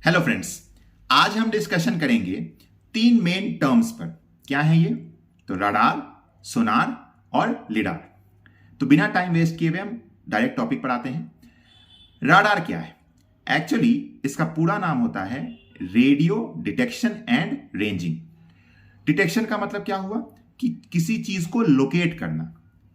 Hello friends, आज हम discussion करेंगे तीन मेन टर्म्स पर। क्या है ये? तो रडार, सोनार और लिडार। तो बिना टाइम वेस्ट किए हुए हम डायरेक्ट टॉपिक पर आते हैं। रडार क्या है? एक्चुअली इसका पूरा नाम होता है radio detection and ranging. Detection का मतलब क्या हुआ कि किसी चीज को लोकेट करना।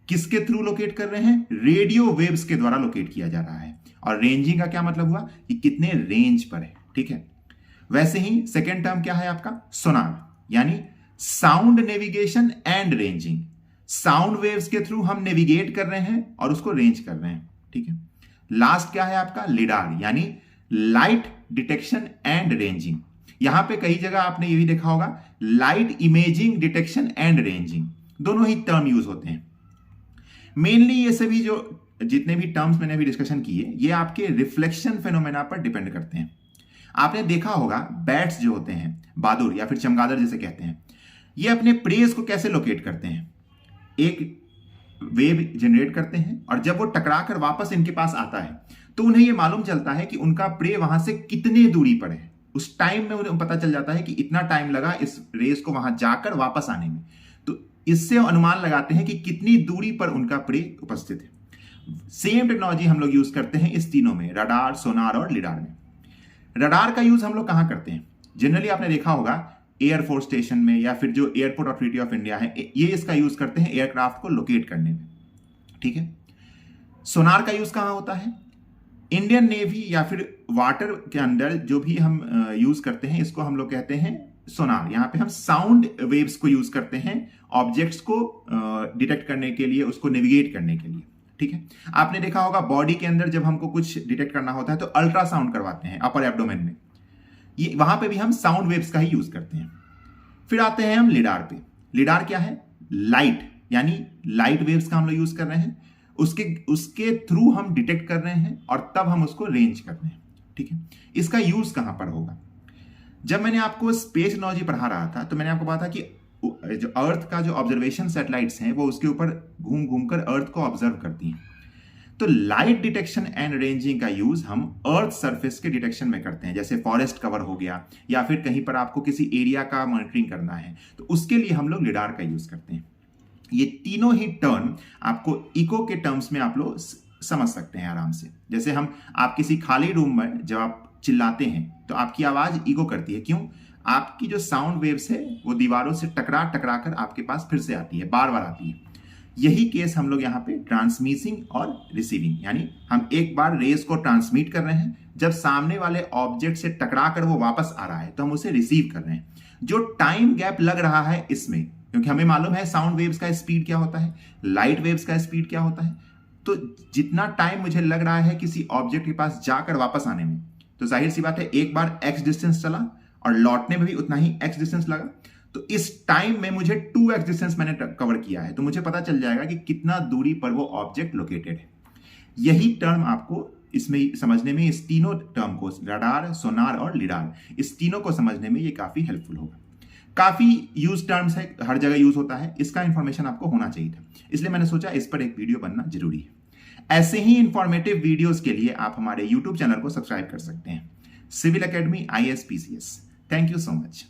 किसके थ्रू लोकेट कर रहे हैं? रेडियो वेव्स के द्वारा लोकेट किया जा रहा है। और रेंजिंग का क्या मतलब हुआ कि कितने रेंज पर है। ठीक है, वैसे ही सेकेंड टर्म क्या है आपका? सोनार, यानी sound navigation and ranging. Sound waves के थ्रू हम नेविगेट कर रहे हैं और उसको रेंज कर रहे हैं। ठीक है, लास्ट क्या है आपका? लिडार, यानी लाइट डिटेक्शन एंड रेंजिंग। यहां पे कई जगह आपने ये भी देखा होगा, light imaging detection and ranging, दोनों ही टर्म यूज होते हैं। मेनली ये सभी जो जितने भी टर्म्स मैंने अभी डिस्कशन किए, ये आपके रिफ्लेक्शन फेनोमेना पर डिपेंड करते हैं। आपने देखा होगा बैट्स जो होते हैं, बादुर या फिर चमगादड़ जिसे कहते हैं, ये अपने प्रेज को कैसे लोकेट करते हैं? एक वेव जनरेट करते हैं और जब वो टकरा कर वापस इनके पास आता है तो उन्हें ये मालूम चलता है कि उनका प्रे वहां से कितने दूरी पर है। उस टाइम में उन्हें पता चल जाता है कि इतना टाइम लगा इस रेस को वहां जाकर वापस आने में। तो इससे अनुमान लगाते हैं कि कितनी दूरी पर उनका प्रे उपस्थित है। सेम टेक्नोलॉजी हम लोग यूज करते हैं इस तीनों में, रडार, सोनार और लिडार में। रडार का यूज हम लोग कहां करते हैं? जनरली आपने देखा होगा एयरफोर्स स्टेशन में, या फिर जो एयरपोर्ट अथॉरिटी ऑफ इंडिया है, ये इसका यूज करते हैं एयरक्राफ्ट को लोकेट करने में। ठीक है, सोनार का यूज कहां होता है? इंडियन नेवी या फिर वाटर के अंदर जो भी हम यूज करते हैं, इसको हम लोग कहते हैं सोनार। यहां पे हम साउंड वेव्स को यूज करते हैं ऑब्जेक्ट्स को डिटेक्ट करने के लिए, उसको नेविगेट करने के लिए। ठीक है, आपने देखा होगा बॉडी के अंदर जब हमको कुछ डिटेक्ट करना होता है तो अल्ट्रासाउंड करवाते हैं अपर एब्डोमेन में, ये वहां पे भी हम साउंड वेव्स का ही यूज करते हैं। फिर आते हैं हम लिडार पे। लिडार क्या है? लाइट, यानी लाइट वेव्स का हम लोग यूज कर रहे हैं, उसके थ्रू हम डिटेक्ट कर रहे हैं और तब हम उसको रेंज कर रहे हैं। ठीक है, इसका यूज कहां पर होगा? जब मैंने आपको स्पेस टेक्नोलॉजी पढ़ा रहा था तो मैंने आपको कहा था कि जो अर्थ का जो ऑब्जर्वेशन सैटेलाइट्स हैं वो उसके ऊपर घूम घूमकर अर्थ को ऑब्जर्व करती हैं। तो लाइट डिटेक्शन एंड रेंजिंग का यूज हम अर्थ सरफेस के डिटेक्शन में करते हैं, जैसे फॉरेस्ट कवर हो गया या फिर कहीं पर आपको किसी एरिया का मॉनिटरिंग करना है, तो उसके लिए हम लोग लिडार का यूज करते हैं। ये तीनों ही टर्म आपको इको के टर्म्स में आप लोग समझ सकते हैं आराम से। जैसे आप किसी खाली रूम में जब आप चिल्लाते हैं तो आपकी आवाज इको करती है। क्यों? आपकी जो साउंड वेव्स है वो दीवारों से टकरा टकरा कर आपके पास फिर से आती है, बार बार आती है। यही केस हम लोग यहाँ पे ट्रांसमिटिंग और रिसीविंग, यानी हम एक बार रेस को ट्रांसमिट कर रहे हैं, जब सामने वाले ऑब्जेक्ट से टकरा कर वो वापस आ रहा है तो हम उसे रिसीव कर रहे हैं। जो टाइम गैप लग रहा है इसमें, क्योंकि हमें मालूम है साउंड वेव्स का स्पीड क्या होता है, लाइट वेव्स का स्पीड क्या होता है, तो जितना टाइम मुझे लग रहा है किसी ऑब्जेक्ट के पास जाकर वापस आने में, तो जाहिर सी बात है एक बार एक्स डिस्टेंस चला और लौटने में भी उतना ही एक्स डिस्टेंस लगा, तो इस टाइम में मुझे 2x डिस्टेंस मैंने कवर किया है, तो मुझे पता चल जाएगा कि कितना दूरी पर वो ऑब्जेक्ट लोकेटेड है। यही टर्म आपको इसमें समझने में, इस तीनों टर्म को, रडार, सोनार और लिडार, इस तीनों को समझने में ये काफी हेल्पफुल होगा। काफी यूज टर्म्स है, हर जगह यूज होता है, इसका इंफॉर्मेशन आपको होना चाहिए था, इसलिए मैंने सोचा इस पर एक वीडियो बनना जरूरी है। ऐसे ही इंफॉर्मेटिव वीडियोस के लिए आप हमारे यूट्यूब चैनल को सब्सक्राइब कर सकते हैं, civil academy IAS PCS। Thank you so much.